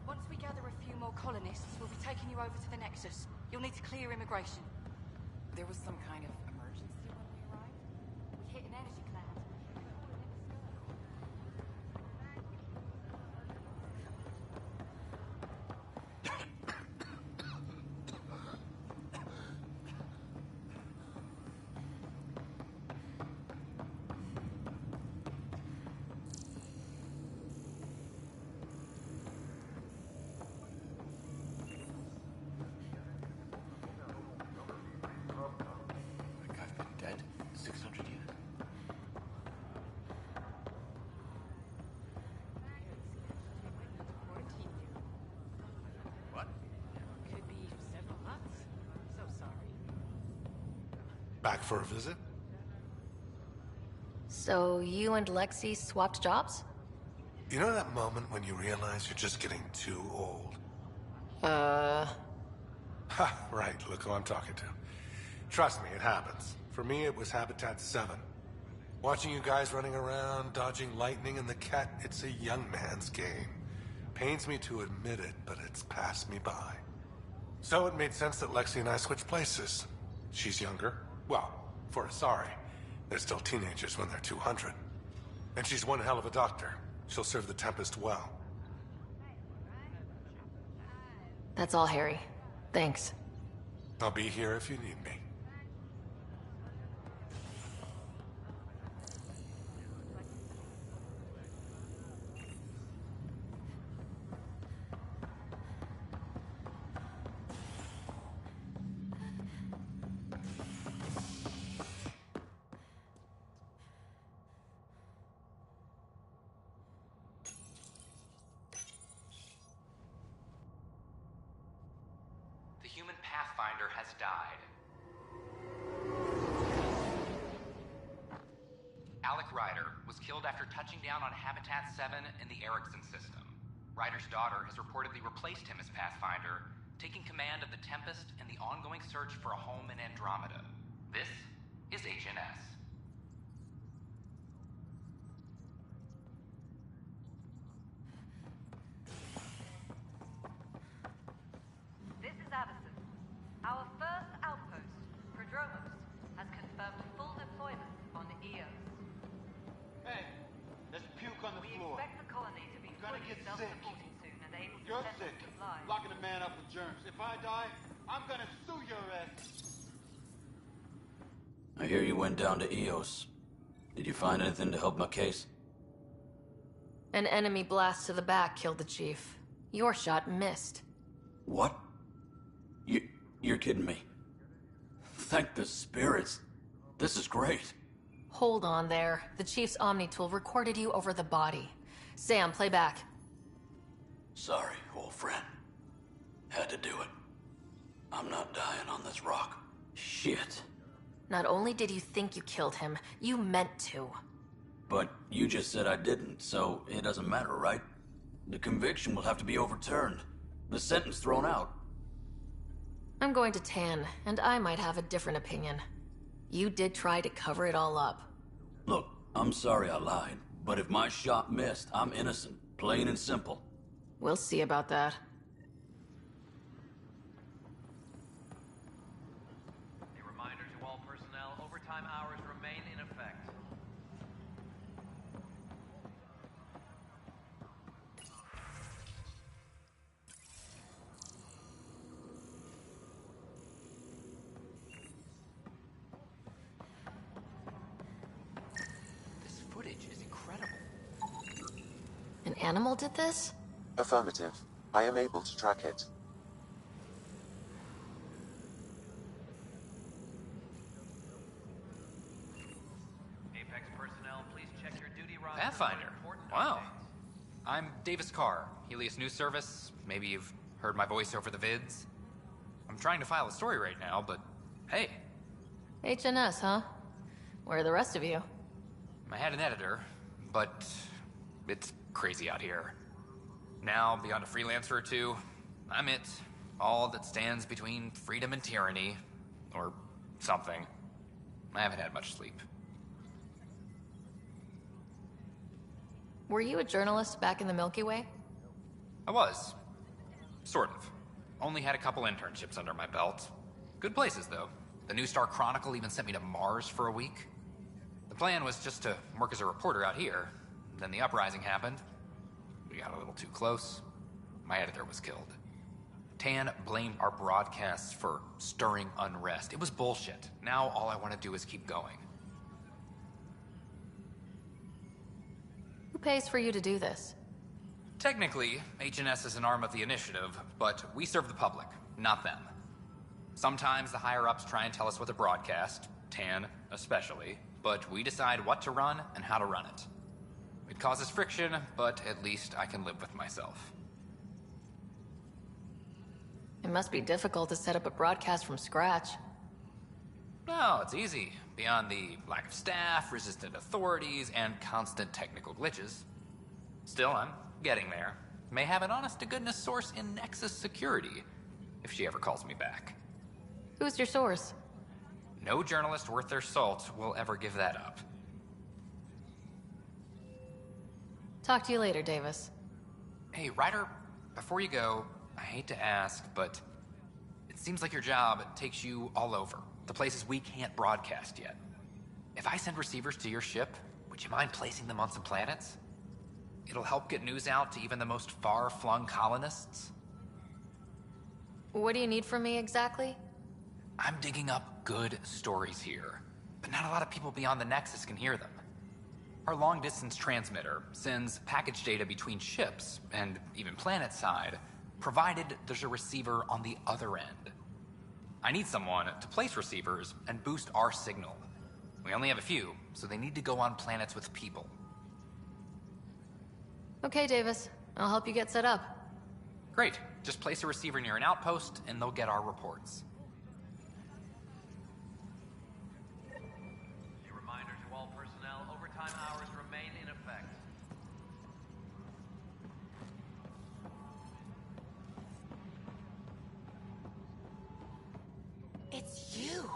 Once we gather a few more colonists, we'll be taking you over to the Nexus. You'll need to clear immigration. There was some kind of emergency when we arrived? We hit an energy cloud. Like I've been dead 600 Back for a visit? So you and Lexi swapped jobs? You know that moment when you realize you're just getting too old? Ha, right, look who I'm talking to. Trust me, it happens. For me, it was Habitat 7. Watching you guys running around, dodging lightning and the cat, it's a young man's game. Pains me to admit it, but it's passed me by. So it made sense that Lexi and I switched places. She's younger. Well, for Asari. They're still teenagers when they're 200. And she's one hell of a doctor. She'll serve the Tempest well. That's all, Harry. Thanks. I'll be here if you need me. The human Pathfinder has died. Alec Ryder was killed after touching down on Habitat 7 in the Erickson system. Ryder's daughter has reportedly replaced him as Pathfinder, taking command of the Tempest and the ongoing search for a home in Andromeda. This is HNS. This is Addison. Our first outpost, Prodromos, has confirmed full deployment on EOS. Hey, there's puke on the floor. We expect the colony to be Gonna fully get sick. self-supporting soon and able to You're send us sick. supplies. Locking a man up with germs. If I die, I'm gonna sue your ass. I hear you went down to EOS. Did you find anything to help my case? An enemy blast to the back killed the chief. Your shot missed. What? You're kidding me. Thank the spirits. This is great. Hold on there. The chief's Omni tool recorded you over the body. Sam, play back. Sorry, old friend. Had to do it. I'm not dying on this rock. Shit. Not only did you think you killed him, you meant to. But you just said I didn't, so it doesn't matter, right? The conviction will have to be overturned. The sentence thrown out. I'm going to Tan, and I might have a different opinion. You did try to cover it all up. Look, I'm sorry I lied, but if my shot missed, I'm innocent. Plain and simple. We'll see about that. A reminder to all personnel, overtime hours remain in effect. This footage is incredible. An animal did this? Affirmative. I am able to track it. Apex personnel, please check your duty roster. Pathfinder. Wow. I'm Davis Carr, Helios News Service. Maybe you've heard my voice over the vids. I'm trying to file a story right now, but hey, HNS, huh? Where are the rest of you? I had an editor, but it's crazy out here. Now, beyond a freelancer or two, I'm it. All that stands between freedom and tyranny. Or something. I haven't had much sleep. Were you a journalist back in the Milky Way? I was. Sort of. Only had a couple internships under my belt. Good places, though. The New Star Chronicle even sent me to Mars for a week. The plan was just to work as a reporter out here. Then the uprising happened. We got a little too close. My editor was killed. Tan blamed our broadcasts for stirring unrest. It was bullshit. Now all I want to do is keep going. Who pays for you to do this? Technically, HNS is an arm of the initiative, but we serve the public, not them. Sometimes the higher-ups try and tell us what to broadcast, Tan especially, but we decide what to run and how to run it. It causes friction, but at least I can live with myself. It must be difficult to set up a broadcast from scratch. No, it's easy. Beyond the lack of staff, resistant authorities, and constant technical glitches. Still, I'm getting there. May have an honest-to-goodness source in Nexus security, if she ever calls me back. Who's your source? No journalist worth their salt will ever give that up. Talk to you later, Davis. Hey, Ryder, before you go, I hate to ask, but it seems like your job takes you all over, the places we can't broadcast yet. If I send receivers to your ship, would you mind placing them on some planets? It'll help get news out to even the most far-flung colonists. What do you need from me exactly? I'm digging up good stories here, but not a lot of people beyond the Nexus can hear them. Our long-distance transmitter sends package data between ships, and even planet-side, provided there's a receiver on the other end. I need someone to place receivers and boost our signal. We only have a few, so they need to go on planets with people. Okay, Davis. I'll help you get set up. Great. Just place a receiver near an outpost, and they'll get our reports. A reminder to all personnel, overtime hours remain in effect. It's you!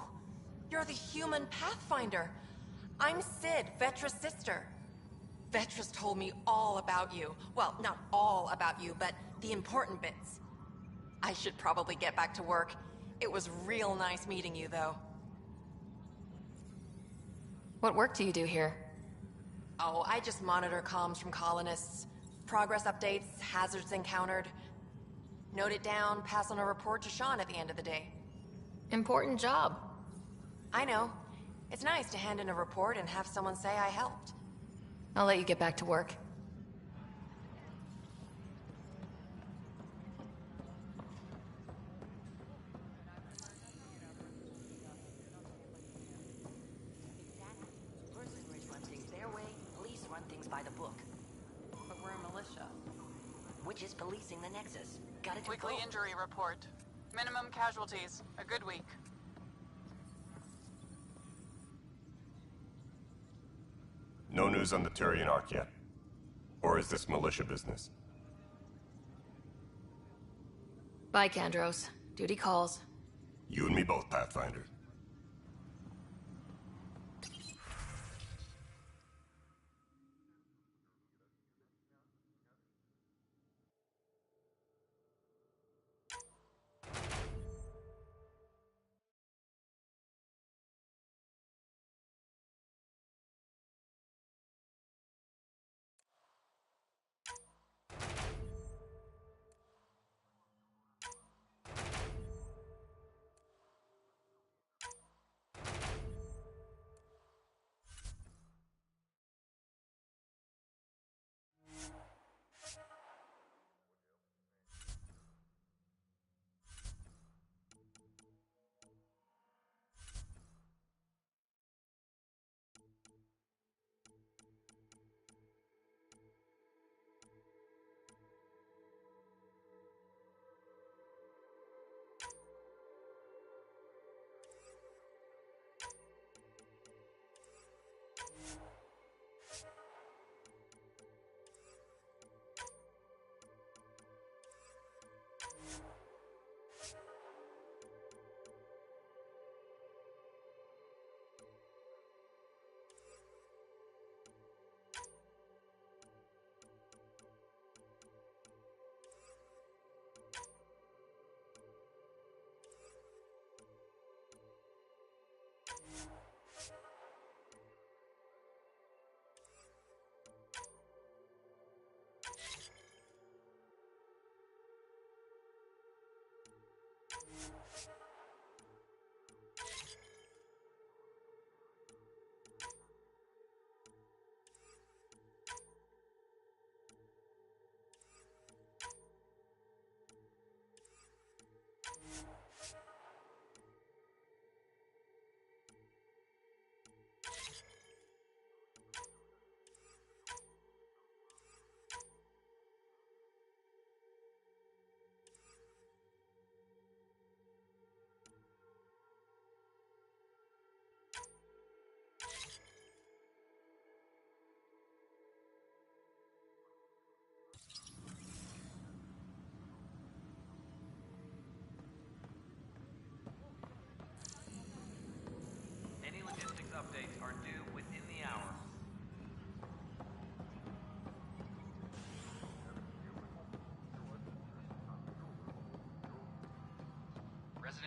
You're the human Pathfinder. I'm Sid, Vetra's sister. Vetra's told me all about you. Well, not all about you, but the important bits. I should probably get back to work. It was real nice meeting you, though. What work do you do here? Oh, I just monitor comms from colonists. Progress updates, hazards encountered. Note it down, pass on a report to Sean at the end of the day. Important job. I know. It's nice to hand in a report and have someone say I helped. I'll let you get back to work. Mercenaries run things their way, police run things by the book. But we're a militia. Which is policing the Nexus. Gotta do Weekly both. injury report. Minimum casualties. A good week. No news on the Turian Ark yet? Or is this militia business? Bye, Kandros. Duty calls. You and me both, Pathfinder.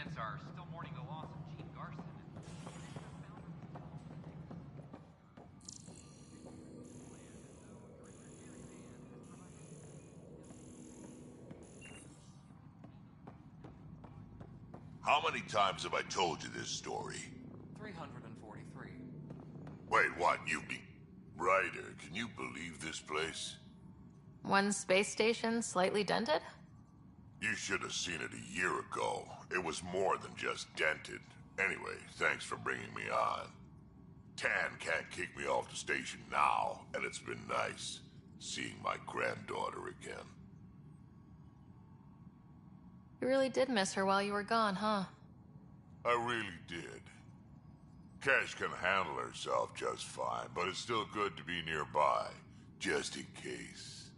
residents are still mourning the loss of Gene Garson. How many times have I told you this story? 343. Wait, what? Ryder, can you believe this place? One space station slightly dented? You should have seen it a year ago. It was more than just dented. Anyway, thanks for bringing me on. Tan can't kick me off the station now, and it's been nice seeing my granddaughter again. You really did miss her while you were gone, huh? I really did. Cash can handle herself just fine, but it's still good to be nearby, just in case.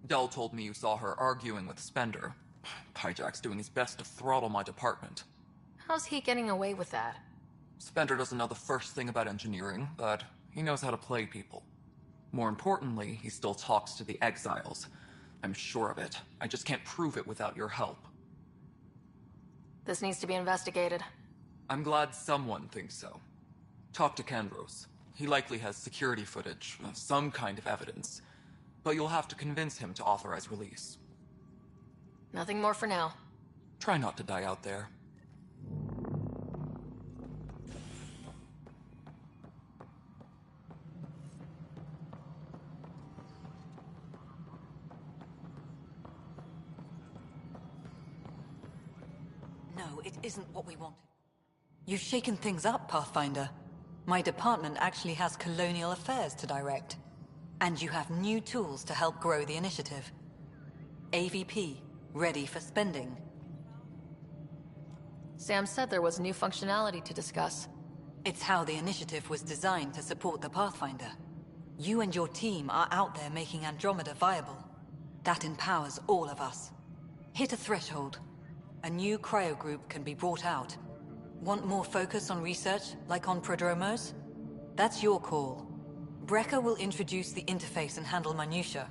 Dell told me you saw her arguing with Spender. Hijack's doing his best to throttle my department. How's he getting away with that? Spender doesn't know the first thing about engineering, but he knows how to play people. More importantly, he still talks to the exiles. I'm sure of it. I just can't prove it without your help. This needs to be investigated. I'm glad someone thinks so. Talk to Kandros. He likely has security footage, some kind of evidence. But you'll have to convince him to authorize release. Nothing more for now. Try not to die out there. No, it isn't what we wanted. You've shaken things up, Pathfinder. My department actually has colonial affairs to direct. And you have new tools to help grow the initiative. AVP, ready for spending. Sam said there was new functionality to discuss. It's how the initiative was designed to support the Pathfinder. You and your team are out there making Andromeda viable. That empowers all of us. Hit a threshold. A new cryo group can be brought out. Want more focus on research, like on Prodromos? That's your call. Brecker will introduce the interface and handle minutiae.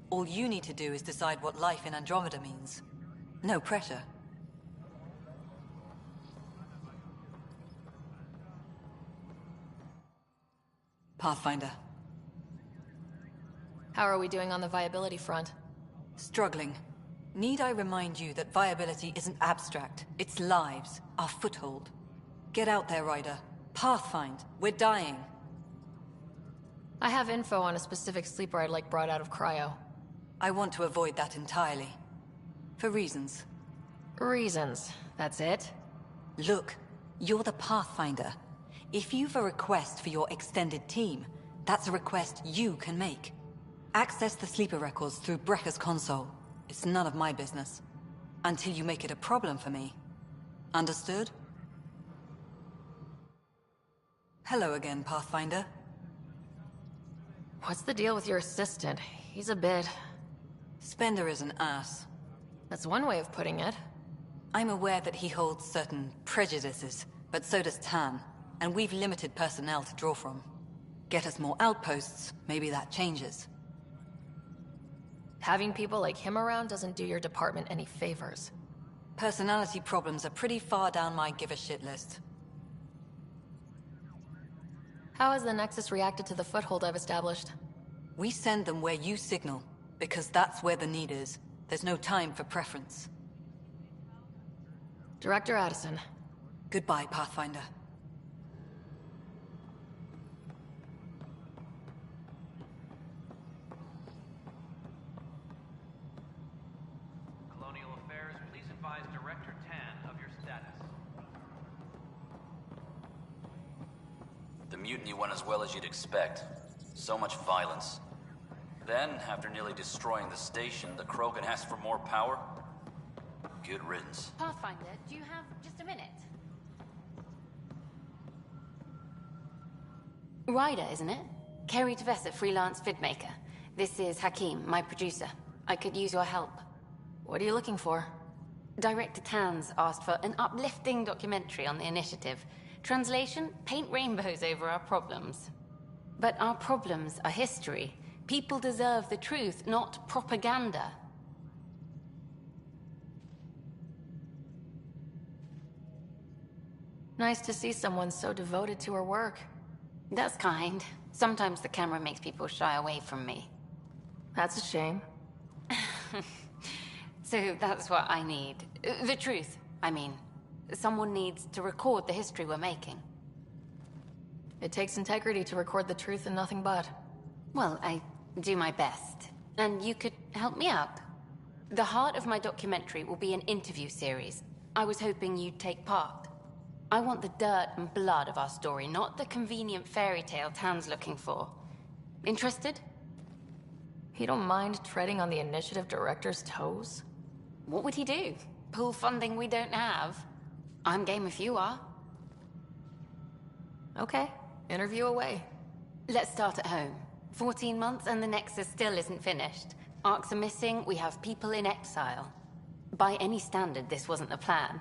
All you need to do is decide what life in Andromeda means. No pressure. Pathfinder. How are we doing on the viability front? Struggling. Need I remind you that viability isn't abstract, it's lives, our foothold. Get out there, Ryder. Pathfind, we're dying. I have info on a specific sleeper I'd like brought out of cryo. I want to avoid that entirely. For reasons. Reasons, that's it? Look, you're the Pathfinder. If you've a request for your extended team, that's a request you can make. Access the sleeper records through Brecker's console. It's none of my business. Until you make it a problem for me. Understood? Hello again, Pathfinder. What's the deal with your assistant? He's a bit... Spender is an ass. That's one way of putting it. I'm aware that he holds certain prejudices, but so does Tan, and we've limited personnel to draw from. Get us more outposts, maybe that changes. Having people like him around doesn't do your department any favors. Personality problems are pretty far down my give-a-shit list. How has the Nexus reacted to the foothold I've established? We send them where you signal, because that's where the need is. There's no time for preference. Director Addison. Goodbye, Pathfinder. Colonial Affairs, please advise Director Tan of your status. The mutiny went as well as you'd expect. So much violence. Then, after nearly destroying the station, the Krogan asked for more power? Good riddance. Pathfinder, do you have just a minute? Ryder, isn't it? Kerry Tevessa, freelance vidmaker. This is Hakim, my producer. I could use your help. What are you looking for? Director Tan's asked for an uplifting documentary on the initiative. Translation, paint rainbows over our problems. But our problems are history. People deserve the truth, not propaganda. Nice to see someone so devoted to her work. That's kind. Sometimes the camera makes people shy away from me. That's a shame. So that's what I need. The truth, I mean. Someone needs to record the history we're making. It takes integrity to record the truth and nothing but. Well, I do my best. And you could help me out. The heart of my documentary will be an interview series. I was hoping you'd take part. I want the dirt and blood of our story, not the convenient fairy tale town's looking for. Interested? You don't mind treading on the initiative director's toes? What would he do? Pull funding we don't have? I'm game if you are. Okay, interview away. Let's start at home. 14 months and the Nexus still isn't finished. Arcs are missing, we have people in exile. By any standard, this wasn't the plan.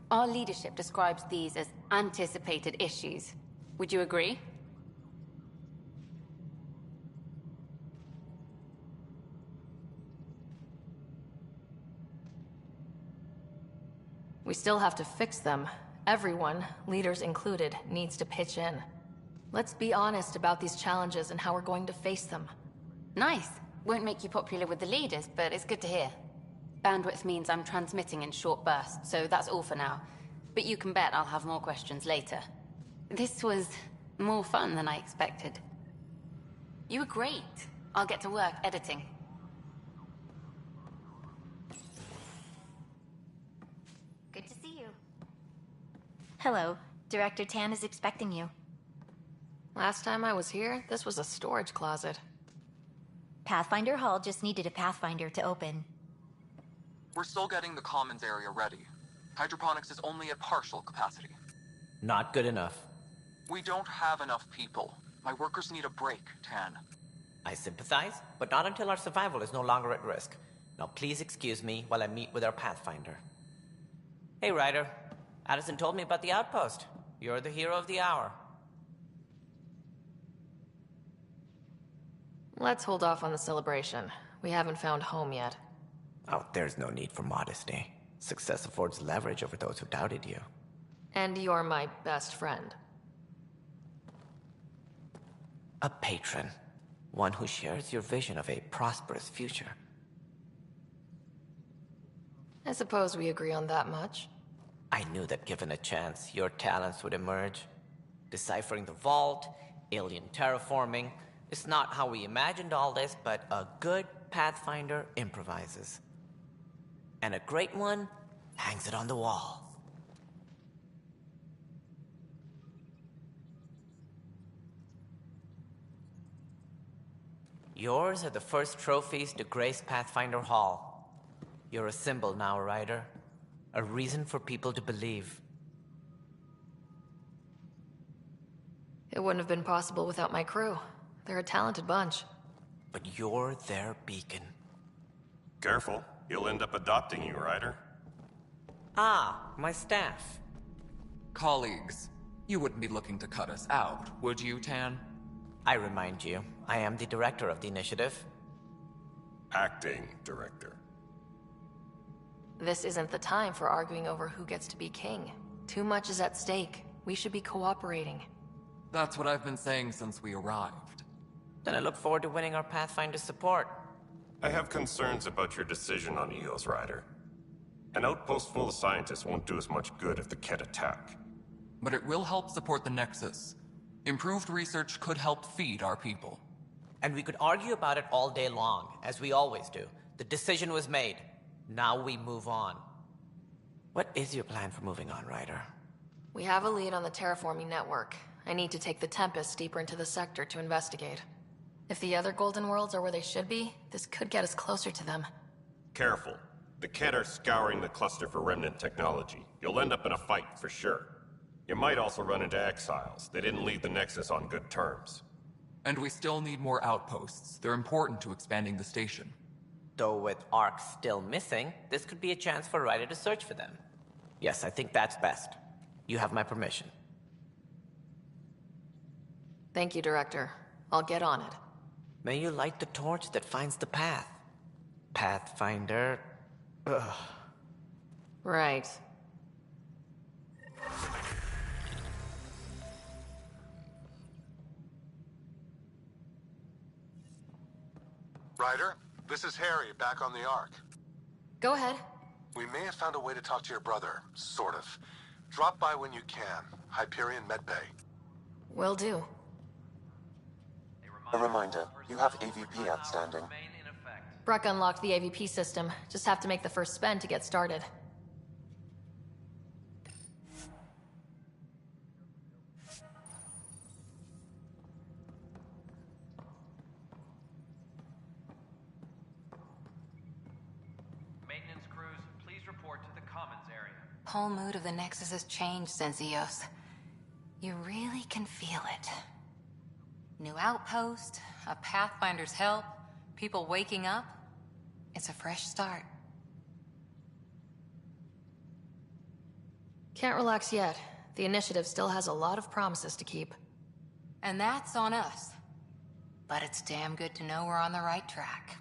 Our leadership describes these as anticipated issues. Would you agree? We still have to fix them. Everyone, leaders included, needs to pitch in. Let's be honest about these challenges and how we're going to face them. Nice. Won't make you popular with the leaders, but it's good to hear. Bandwidth means I'm transmitting in short bursts, so that's all for now. But you can bet I'll have more questions later. This was more fun than I expected. You were great. I'll get to work editing. Good to see you. Hello. Director Tan is expecting you. Last time I was here, this was a storage closet. Pathfinder Hall just needed a Pathfinder to open. We're still getting the commons area ready. Hydroponics is only at partial capacity. Not good enough. We don't have enough people. My workers need a break, Tan. I sympathize, but not until our survival is no longer at risk. Now please excuse me while I meet with our Pathfinder. Hey, Ryder. Addison told me about the outpost. You're the hero of the hour. Let's hold off on the celebration. We haven't found home yet. Oh, there's no need for modesty. Success affords leverage over those who doubted you. And you're my best friend. A patron. One who shares your vision of a prosperous future. I suppose we agree on that much. I knew that given a chance, your talents would emerge. Deciphering the vault, alien terraforming. It's not how we imagined all this, but a good Pathfinder improvises. And a great one hangs it on the wall. Yours are the first trophies to grace Pathfinder Hall. You're a symbol now, Ryder. A reason for people to believe. It wouldn't have been possible without my crew. They're a talented bunch. But you're their beacon. Careful. He'll end up adopting you, Ryder. Ah, my staff. Colleagues, you wouldn't be looking to cut us out, would you, Tan? I remind you, I am the director of the initiative. Acting director. This isn't the time for arguing over who gets to be king. Too much is at stake. We should be cooperating. That's what I've been saying since we arrived. Then I look forward to winning our Pathfinder support. I have concerns about your decision on Eos, Ryder. An outpost full of scientists won't do us much good if the Kett attack. But it will help support the Nexus. Improved research could help feed our people. And we could argue about it all day long, as we always do. The decision was made. Now we move on. What is your plan for moving on, Ryder? We have a lead on the terraforming network. I need to take the Tempest deeper into the sector to investigate. If the other Golden Worlds are where they should be, this could get us closer to them. Careful. The Kett are scouring the cluster for remnant technology. You'll end up in a fight, for sure. You might also run into exiles. They didn't leave the Nexus on good terms. And we still need more outposts. They're important to expanding the station. Though with Ark still missing, this could be a chance for Ryder to search for them. Yes, I think that's best. You have my permission. Thank you, Director. I'll get on it. May you light the torch that finds the path. Pathfinder. Ugh. Right. Ryder, this is Harry, back on the Ark. Go ahead. We may have found a way to talk to your brother, sort of. Drop by when you can. Hyperion Medbay. Will do. A reminder, you have AVP outstanding. Breck unlocked the AVP system. Just have to make the first spend to get started. Maintenance crews, please report to the commons area. Whole mood of the Nexus has changed since EOS. You really can feel it. New outpost, a Pathfinder's help, people waking up. It's a fresh start. Can't relax yet. The initiative still has a lot of promises to keep. And that's on us. But it's damn good to know we're on the right track.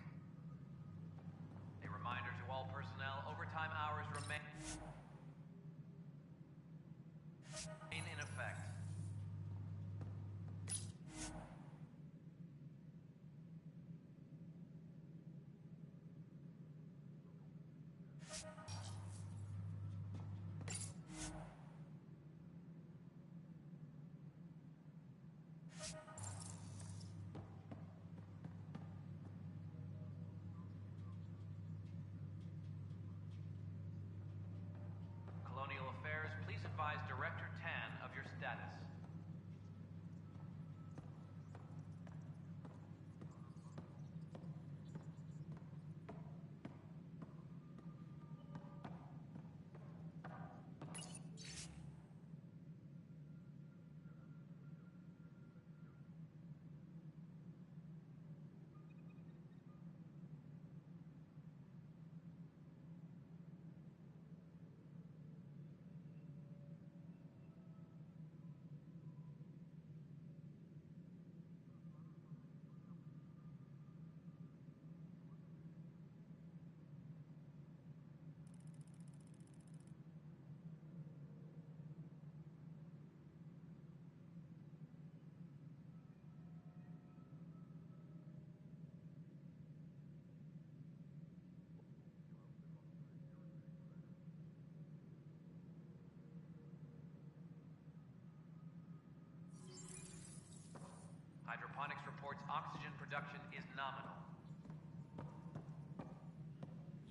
A reminder to all personnel, overtime hours remain in effect. Colonial Affairs, please advise Director Tan of your status. Hydroponics reports oxygen production is nominal.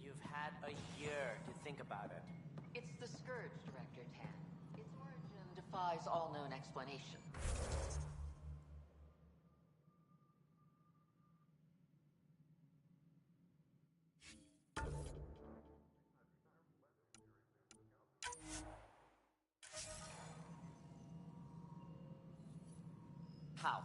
You've had a year to think about it. It's the Scourge, Director Tan. Its origin defies all known explanation. How?